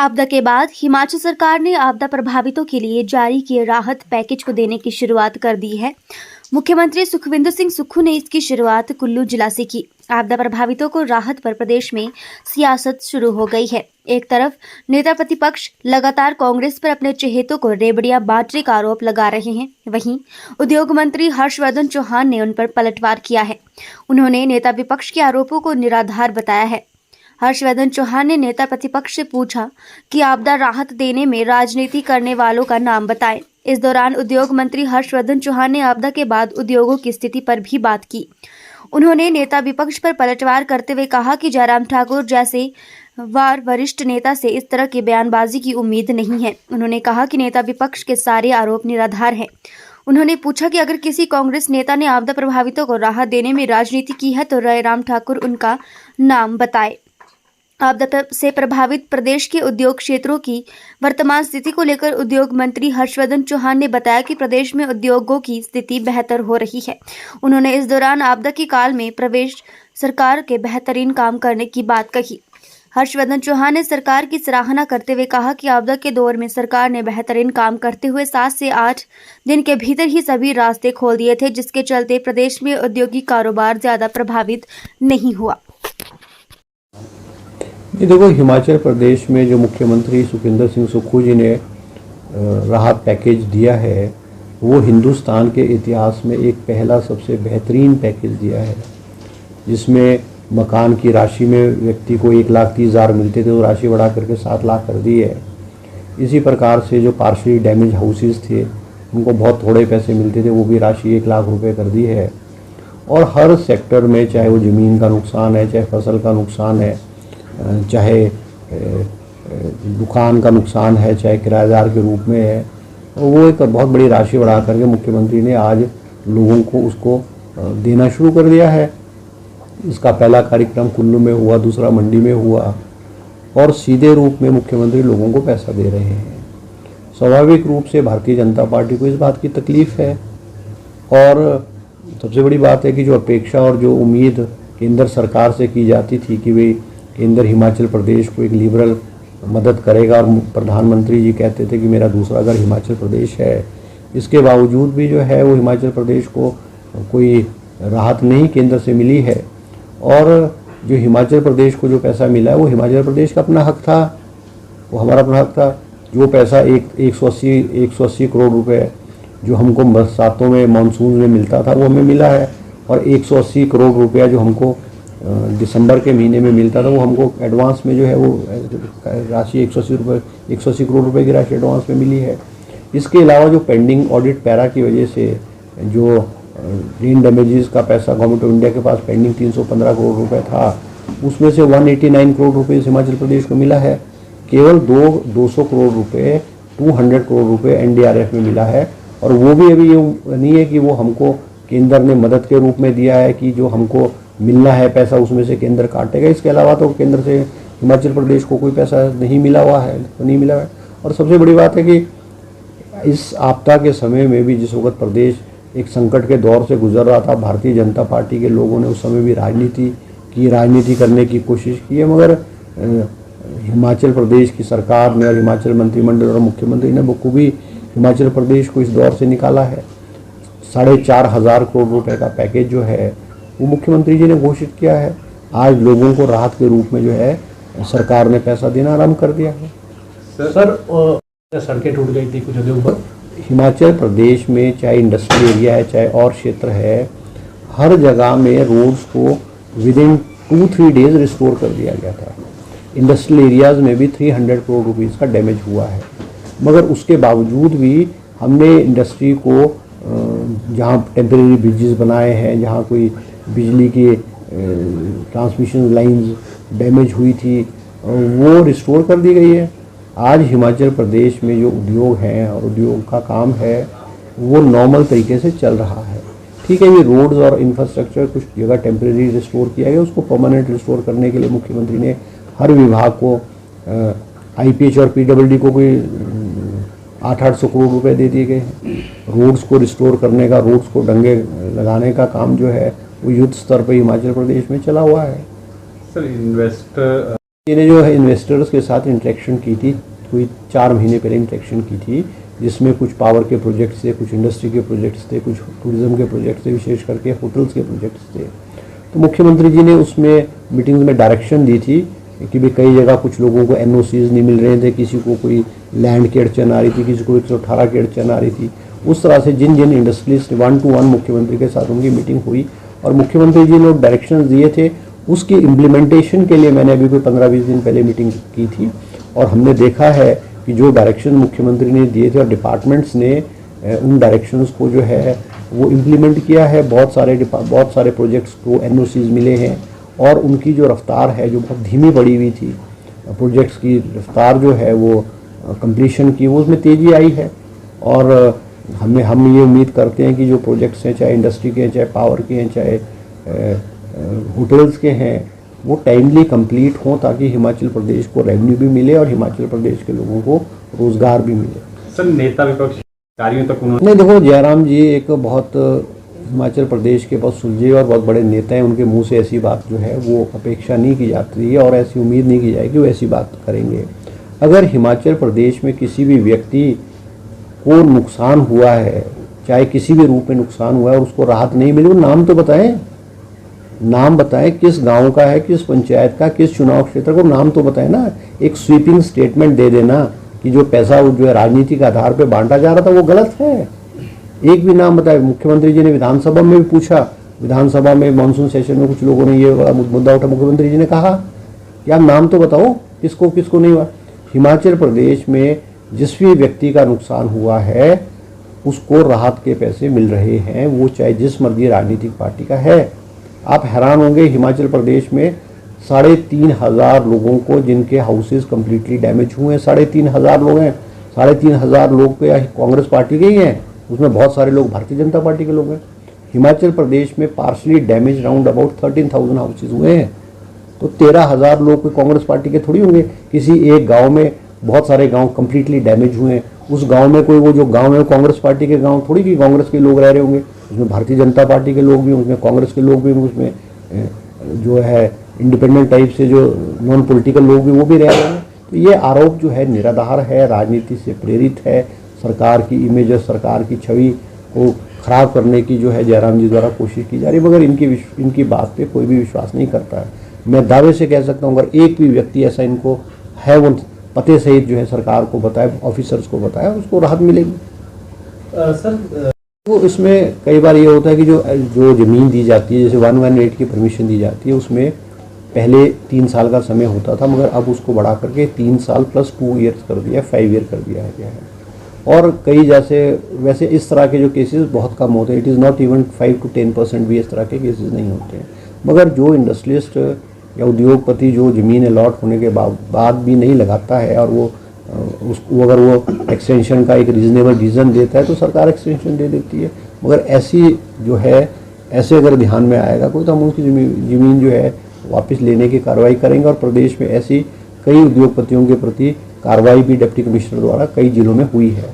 आपदा के बाद हिमाचल सरकार ने आपदा प्रभावितों के लिए जारी किए राहत पैकेज को देने की शुरुआत कर दी है। मुख्यमंत्री सुखविंदर सिंह सुक्खू ने इसकी शुरुआत कुल्लू जिला से की। आपदा प्रभावितों को राहत पर प्रदेश में सियासत शुरू हो गई है। एक तरफ नेता प्रतिपक्ष लगातार कांग्रेस पर अपने चहेतों को रेबड़ियां बांटने का आरोप लगा रहे हैं, वहीं उद्योग मंत्री हर्षवर्धन चौहान ने उन पर पलटवार किया है। उन्होंने नेता विपक्ष के आरोपों को निराधार बताया है। हर्षवर्धन चौहान ने नेता प्रतिपक्ष से पूछा कि आपदा राहत देने में राजनीति करने वालों का नाम बताएं। इस दौरान उद्योग मंत्री हर्षवर्धन चौहान ने आपदा के बाद उद्योगों की स्थिति पर भी बात की। उन्होंने नेता विपक्ष पर पलटवार करते हुए कहा कि जयराम ठाकुर जैसे वरिष्ठ नेता से इस तरह की बयानबाजी की उम्मीद नहीं है। उन्होंने कहा कि नेता विपक्ष के सारे आरोप निराधार हैं। उन्होंने पूछा कि अगर किसी कांग्रेस नेता ने आपदा प्रभावितों को राहत देने में राजनीति की है तो जयराम ठाकुर उनका नाम बताए। आपदा से प्रभावित प्रदेश के उद्योग क्षेत्रों की वर्तमान स्थिति को लेकर उद्योग मंत्री हर्षवर्धन चौहान ने बताया कि प्रदेश में उद्योगों की स्थिति बेहतर हो रही है। उन्होंने इस दौरान आपदा के काल में प्रदेश सरकार के बेहतरीन काम करने की बात कही। हर्षवर्धन चौहान ने सरकार की सराहना करते हुए कहा कि आपदा के दौर में सरकार ने बेहतरीन काम करते हुए 7 से 8 दिन के भीतर ही सभी रास्ते खोल दिए थे, जिसके चलते प्रदेश में औद्योगिक कारोबार ज्यादा प्रभावित नहीं हुआ। ये देखो, हिमाचल प्रदेश में जो मुख्यमंत्री सुखविंदर सिंह सुक्खू जी ने राहत पैकेज दिया है, वो हिंदुस्तान के इतिहास में एक पहला सबसे बेहतरीन पैकेज दिया है, जिसमें मकान की राशि में व्यक्ति को 1,30,000 मिलते थे, वो राशि बढ़ा करके 7 लाख कर दी है। इसी प्रकार से जो पार्शली डैमेज हाउसेस थे, उनको बहुत थोड़े पैसे मिलते थे, वो भी राशि 1 लाख रुपए कर दी है। और हर सेक्टर में, चाहे वो ज़मीन का नुकसान है, चाहे फसल का नुकसान है, चाहे दुकान का नुकसान है, चाहे किराएदार के रूप में है, वो एक बहुत बड़ी राशि बढ़ा करके मुख्यमंत्री ने आज लोगों को उसको देना शुरू कर दिया है। इसका पहला कार्यक्रम कुल्लू में हुआ, दूसरा मंडी में हुआ, और सीधे रूप में मुख्यमंत्री लोगों को पैसा दे रहे हैं। स्वाभाविक रूप से भारतीय जनता पार्टी को इस बात की तकलीफ है, और सबसे बड़ी बात है कि जो अपेक्षा और जो उम्मीद केंद्र सरकार से की जाती थी कि वे केंद्र हिमाचल प्रदेश को एक लिबरल मदद करेगा, और प्रधानमंत्री जी कहते थे कि मेरा दूसरा घर हिमाचल प्रदेश है, इसके बावजूद भी जो है वो हिमाचल प्रदेश को कोई राहत नहीं केंद्र से मिली है। और जो हिमाचल प्रदेश को जो पैसा मिला है, वो हिमाचल प्रदेश का अपना हक था, वो हमारा अपना हक था। जो पैसा 180 करोड़ रुपए जो हमको बरसातों में, मानसून में मिलता था, वो हमें मिला है, और 180 करोड़ रुपया जो हमको दिसंबर के महीने में मिलता था, वो हमको एडवांस में जो है वो राशि 180 करोड़ रुपए की राशि एडवांस में मिली है। इसके अलावा जो पेंडिंग ऑडिट पैरा की वजह से जो रेन डैमेजेस का पैसा गवर्नमेंट ऑफ इंडिया के पास पेंडिंग 315 करोड़ रुपए था, उसमें से 189 करोड़ रुपए हिमाचल प्रदेश को मिला है। केवल 200 करोड़ रुपए 200 करोड़ रुपए एनडीआरएफ में मिला है, और वो भी अभी ये नहीं है कि वो हमको केंद्र ने मदद के रूप में दिया है कि जो हमको मिलना है पैसा उसमें से केंद्र काटेगा। इसके अलावा तो केंद्र से हिमाचल प्रदेश को कोई पैसा नहीं मिला हुआ है, नहीं मिला है। और सबसे बड़ी बात है कि इस आपदा के समय में भी जिस वक्त प्रदेश एक संकट के दौर से गुजर रहा था, भारतीय जनता पार्टी के लोगों ने उस समय भी राजनीति करने की कोशिश की है, मगर हिमाचल प्रदेश की सरकार ने और हिमाचल मंत्रिमंडल और मुख्यमंत्री ने बखूबी हिमाचल प्रदेश को इस दौर से निकाला है। 4,500 करोड़ रुपए का पैकेज जो है वो मुख्यमंत्री जी ने घोषित किया है। आज लोगों को राहत के रूप में जो है सरकार ने पैसा देना आरम्भ कर दिया है। सर, सड़कें टूट गई थी कुछ जगहों पर। हिमाचल प्रदेश में चाहे इंडस्ट्रियल एरिया है, चाहे और क्षेत्र है, हर जगह में रोड्स को विदिन 2-3 डेज रिस्टोर कर दिया गया था। इंडस्ट्रियल एरियाज में भी 300 करोड़ रुपीज़ का डैमेज हुआ है, मगर उसके बावजूद भी हमने इंडस्ट्री को जहाँ टेम्परेरी ब्रिजेस बनाए हैं, जहाँ कोई बिजली की ट्रांसमिशन लाइंस डैमेज हुई थी, वो रिस्टोर कर दी गई है। आज हिमाचल प्रदेश में जो उद्योग हैं और उद्योग का काम है वो नॉर्मल तरीके से चल रहा है। ठीक है, ये रोड्स और इंफ्रास्ट्रक्चर कुछ जगह टेम्परेरी रिस्टोर किया गया, उसको परमानेंट रिस्टोर करने के लिए मुख्यमंत्री ने हर विभाग को आईपीएच और पीडब्ल्यूडी को कोई 800 करोड़ रुपए दे दिए गए हैं। रोड्स को रिस्टोर करने का, रोड्स को डंगे लगाने का काम जो है वो युद्ध स्तर पर हिमाचल प्रदेश में चला हुआ है। सर, इन्वेस्टर मैंने जो है इन्वेस्टर्स के साथ इंटरेक्शन की थी, कोई 4 महीने पहले इंटरेक्शन की थी, जिसमें कुछ पावर के प्रोजेक्ट्स थे, कुछ इंडस्ट्री के प्रोजेक्ट्स थे, कुछ टूरिज्म के प्रोजेक्ट्स थे, विशेष करके होटल्स के प्रोजेक्ट्स थे। तो मुख्यमंत्री जी ने उसमें मीटिंग्स में डायरेक्शन दी थी कि भाई कई जगह कुछ लोगों को एनओसीज नहीं मिल रहे थे, किसी को कोई लैंड की अड़चन आ रही थी, किसी को 118 की अड़चन आ रही थी। उस तरह से जिन जिन इंडस्ट्रीज 1-to-1 मुख्यमंत्री के साथ उनकी मीटिंग हुई और मुख्यमंत्री जी ने डायरेक्शन दिए थे, उसकी इम्प्लीमेंटेशन के लिए मैंने अभी कोई 15-20 दिन पहले मीटिंग की थी और हमने देखा है कि जो डायरेक्शन मुख्यमंत्री ने दिए थे और डिपार्टमेंट्स ने उन डायरेक्शंस को जो है वो इम्प्लीमेंट किया है। बहुत सारे प्रोजेक्ट्स को एनओसीज मिले हैं और उनकी जो रफ्तार है जो बहुत धीमी पड़ी हुई थी, प्रोजेक्ट्स की रफ्तार जो है वो कंप्लीशन की, वो उसमें तेज़ी आई है। और हम ये उम्मीद करते हैं कि जो प्रोजेक्ट्स हैं, चाहे इंडस्ट्री के हैं, चाहे पावर के हैं, चाहे होटल्स के हैं, वो टाइमली कंप्लीट हों ताकि हिमाचल प्रदेश को रेवेन्यू भी मिले और हिमाचल प्रदेश के लोगों को रोज़गार भी मिले। सर, नेता विपक्ष कार्यों तक उन्होंने नहीं, देखो जयराम जी एक बहुत हिमाचल प्रदेश के बहुत सुलझे और बहुत बड़े नेता हैं। उनके मुंह से ऐसी बात जो है वो अपेक्षा नहीं की जाती है और ऐसी उम्मीद नहीं की जाएगी वो ऐसी बात करेंगे। अगर हिमाचल प्रदेश में किसी भी व्यक्ति को नुकसान हुआ है, चाहे किसी भी रूप में नुकसान हुआ है और उसको राहत नहीं मिली, वो नाम तो बताएं, नाम बताएं किस गांव का है, किस पंचायत का, किस चुनाव क्षेत्र को, नाम तो बताएं ना। एक स्वीपिंग स्टेटमेंट दे देना कि जो पैसा जो है राजनीति के आधार पर बांटा जा रहा था वो गलत है। एक भी नाम बताए। मुख्यमंत्री जी ने विधानसभा में भी पूछा, विधानसभा में मानसून सेशन में कुछ लोगों ने ये मुद्दा उठा, मुख्यमंत्री जी ने कहा कि आप नाम तो बताओ किसको किसको नहीं हुआ। हिमाचल प्रदेश में जिस भी व्यक्ति का नुकसान हुआ है उसको राहत के पैसे मिल रहे हैं, वो चाहे जिस मर्जी राजनीतिक पार्टी का है। आप हैरान होंगे, हिमाचल प्रदेश में 3,500 लोगों को जिनके हाउसेज कम्प्लीटली डैमेज हुए हैं, 3,500 लोग हैं, 3,500 लोग तो कांग्रेस पार्टी के ही हैं, उसमें बहुत सारे लोग भारतीय जनता पार्टी के लोग हैं। हिमाचल प्रदेश में partially damage round about 13,000 houses हुए हैं, तो 13,000 लोग कोई कांग्रेस पार्टी के थोड़ी होंगे। किसी एक गांव में बहुत सारे गांव कम्प्लीटली डैमेज हुए हैं, उस गांव में कोई वो जो गांव है कांग्रेस पार्टी के गांव थोड़ी कि कांग्रेस के लोग रह रहे होंगे, उसमें भारतीय जनता पार्टी के लोग भी, उसमें कांग्रेस के लोग भी, उसमें जो है इंडिपेंडेंट टाइप से जो नॉन पॉलिटिकल लोग भी वो भी रह रहे हैं। तो ये आरोप जो है निराधार है, राजनीति से प्रेरित है, सरकार की इमेज और सरकार की छवि को खराब करने की जो है जयराम जी द्वारा कोशिश की जा रही है। मगर इनकी बात पे कोई भी विश्वास नहीं करता है। मैं दावे से कह सकता हूँ अगर एक भी व्यक्ति ऐसा इनको है वो पते सहित जो है सरकार को बताए, ऑफिसर्स को बताए, उसको राहत मिलेगी। सर, वो इसमें कई बार ये होता है कि जो ज़मीन दी जाती है, जैसे 118 की परमिशन दी जाती है, उसमें पहले 3 साल का समय होता था, मगर अब उसको बढ़ा करके 3 साल प्लस 2 ईयर्स कर दिया, 5 ईयर कर दिया गया है। और कई जैसे वैसे इस तरह के जो केसेस बहुत कम होते हैं, it is not even 5 to 10% भी इस तरह के केसेस नहीं होते हैं। मगर जो इंडस्ट्रियलिस्ट या उद्योगपति जो ज़मीन अलॉट होने के बाद भी नहीं लगाता है और वो अगर वो एक्सटेंशन का एक रीज़नेबल रीज़न देता है तो सरकार एक्सटेंशन दे देती है। मगर ऐसी जो है ऐसे अगर ध्यान में आएगा कोई तो हम उनकी ज़मीन जो है वापस लेने की कार्रवाई करेंगे। और प्रदेश में ऐसी कई उद्योगपतियों के प्रति कार्रवाई भी डिप्टी कमिश्नर द्वारा कई जिलों में हुई है।